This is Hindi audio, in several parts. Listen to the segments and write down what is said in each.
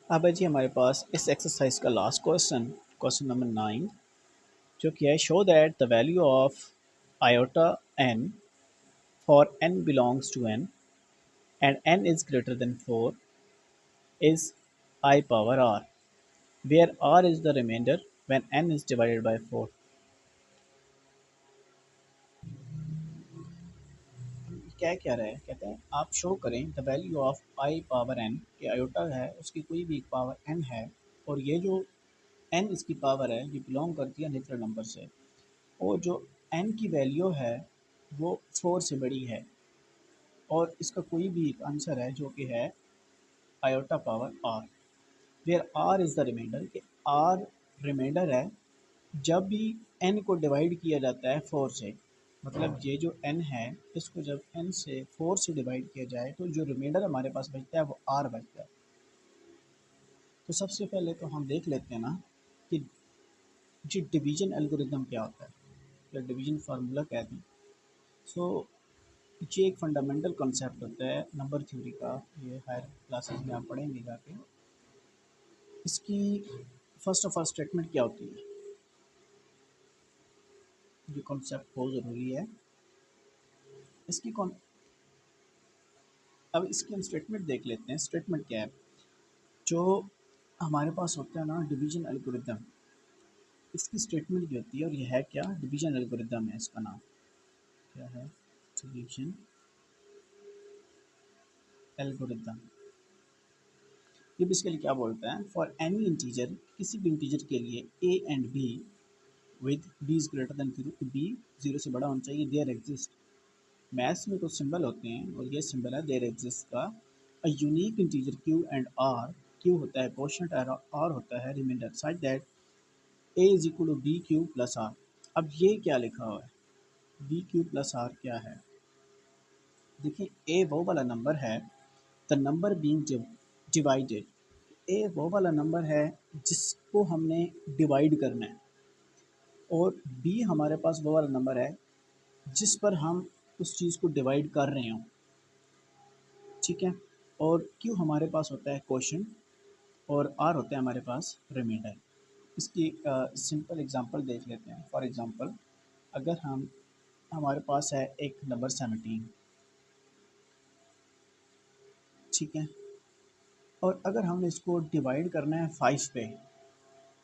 अब है जी हमारे पास इस एक्सरसाइज का लास्ट क्वेश्चन, क्वेश्चन नंबर 9, जो कि है show that the value of iota n for n belongs to n and n is greater than 4 is I power r, where r is the remainder when n is divided by 4. क्या कह रहा है, कहते हैं आप शो करें the value of I power n, कि आयोटा है उसकी कोई भी एक पावर n है, और ये जो n इसकी पावर है ये बिलोंग करती है नेचुरल नंबर से, और जो n की वैल्यू है वो 4 से बड़ी है, और इसका कोई भी एक आंसर है जो कि है iota power r, where r is the remainder, कि r रिमाइंडर है जब भी n को डिवाइड किया जाता है 4 से। मतलब ये जो n है इसको जब n से 4 से डिवाइड किया जाए तो जो रिमाइंडर हमारे पास बचता है वो r बचता है। तो सबसे पहले तो हम देख लेते हैं ना कि जी डिवीजन एल्गोरिदम क्या होता है, या डिवीजन फार्मूला कहते हैं। सो ये एक फंडामेंटल कॉन्सेप्ट होता है नंबर थ्योरी का, ये हायर क्लासेस में आप पढ़ेंगे जाके। इसकी फर्स्ट ऑफ ऑल स्टेटमेंट क्या होती है, ये कॉन्सेप्ट बहुत ज़रूरी है। इसकी कौन अब इसकी हम स्टेटमेंट देख लेते हैं। स्टेटमेंट क्या है, जो हमारे पास होता है ना डिवीजन एल्गोरिदम, इसकी स्टेटमेंट ये होती है, और ये है क्या, डिवीजन एल्गोरिदम है इसका नाम, क्या है, डिवीजन एल्गोरिदम। ये बेसिकली क्या बोलता है, फॉर एनी इंटीजर, किसी भी इंटीजर के लिए A and B with B is greater than 0, B 0 से बड़ा होना चाहिए, देयर एग्जिस्ट, मैथ्स में कुछ सिंबल होते हैं और ये सिंबल है देयर एग्जिस्ट का, a unique integer Q and R, Q होता है कोशेंट, आर होता है remainder, such that A is equal to B Q plus R. अब ये क्या लिखा हुआ है, बी क्यू प्लस आर क्या है, देखिए ए वो वाला नंबर है, द नंबर बीइंग डिवाइडेड, ए वो वाला नंबर है जिसको हमने डिवाइड करना है, और बी हमारे पास वो वाला नंबर है जिस पर हम उस चीज़ को डिवाइड कर रहे हों, ठीक है। और क्यू हमारे पास होता है क्वोशंट, और आर होता है हमारे पास रिमाइंडर। इसकी सिंपल एग्जांपल देख लेते हैं। फॉर एग्जांपल, अगर हम हमारे पास है एक नंबर 17, ठीक है, और अगर हमने इसको डिवाइड करना है 5 पे,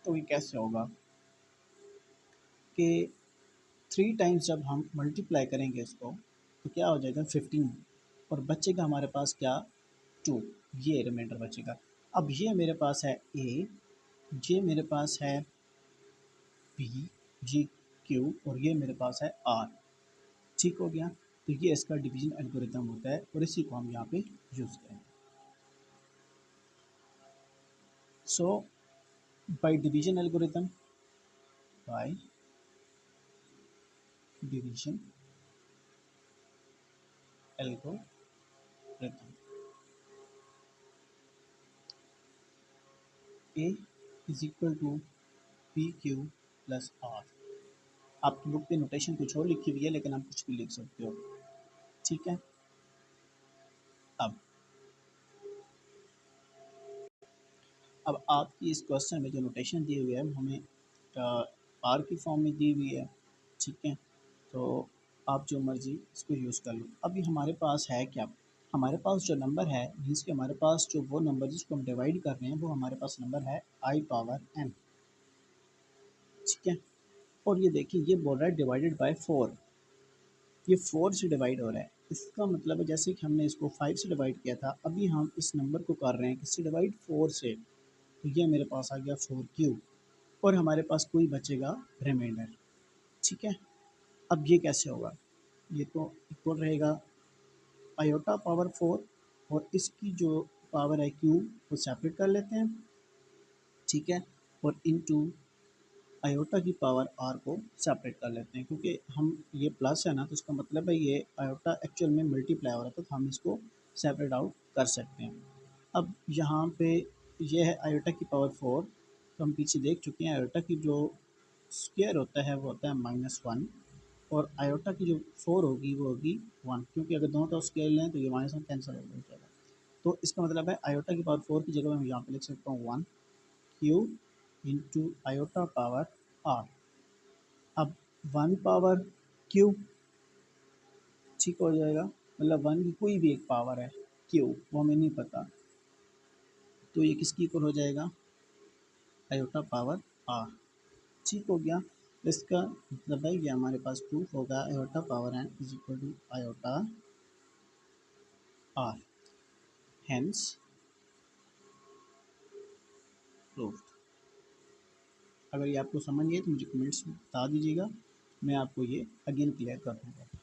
तो ये कैसे होगा कि 3 टाइम्स जब हम मल्टीप्लाई करेंगे इसको तो क्या हो जाएगा 15, और बचेगा हमारे पास क्या, 2, ये रिमाइंडर बचेगा। अब ये मेरे पास है ए, ये मेरे पास है बी, ये क्यू, और ये मेरे पास है आर, ठीक हो गया। तो ये इसका डिवीजन एल्गोरिदम होता है, और इसी को हम यहाँ पे यूज़ करेंगे। So by division algorithm, by division algorithm, a is equal to p q plus r. आपकी बुक पे नोटेशन कुछ और लिखी हुई है, लेकिन आप कुछ भी लिख सकते हो, ठीक है। अब अब आपकी इस क्वेश्चन में जो नोटेशन दी हुई है वो हमें आर की फॉर्म में दी हुई है, ठीक है। तो आप जो मर्ज़ी इसको यूज़ कर लो। अभी हमारे पास है क्या, हमारे पास जो नंबर है मीन्स कि हमारे पास जो वो नंबर जिसको हम डिवाइड कर रहे हैं वो हमारे पास नंबर है आई पावर एन, ठीक है। और ये देखिए ये बोल रहा है डिवाइडेड बाय 4, ये 4 से डिवाइड हो रहा है। इसका मतलब है जैसे कि हमने इसको 5 से डिवाइड किया था, अभी हम इस नंबर को कर रहे हैं किससे डिवाइड, 4 से। तो ये मेरे पास आ गया 4 क्यू, और हमारे पास कोई बचेगा रिमाइंडर, ठीक है। अब ये कैसे होगा, ये तो इक्वल रहेगा आयोटा पावर 4, और इसकी जो पावर है क्यू वो सेपरेट कर लेते हैं, ठीक है, और इनटू आयोटा की पावर आर को सेपरेट कर लेते हैं, क्योंकि हम ये प्लस है ना तो इसका मतलब है ये आयोटा एक्चुअल में मल्टीप्लाई हो रहा था, तो हम इसको सेपरेट आउट कर सकते हैं। अब यहाँ पे ये है आयोटा की पावर 4, तो हम पीछे देख चुके हैं आयोटा की जो स्क्वायर होता है वो होता है -1, और आयोटा की जो 4 होगी वो होगी 1, क्योंकि अगर दोनों तरफ स्क्वायर लें तो ये -1 कैंसिल हो जाएगा। तो इसका मतलब है आयोटा की पावर 4 की जगह मैं यहाँ पे लिख सकता हूँ 1 Q into iota power R. अब 1 पावर क्यू ठीक हो जाएगा, मतलब 1 की कोई भी एक पावर है क्यू, वो हमें नहीं पता, तो ये किसकी इक्वल हो जाएगा, आयोटा पावर आर। ठीक हो गया। इसका मतलब है कि हमारे पास प्रूफ होगा iota power N is equal to iota R, hence proof. अगर ये आपको समझ नहीं है तो मुझे कमेंट्स में बता दीजिएगा, मैं आपको ये अगेन क्लियर कर दूँगा।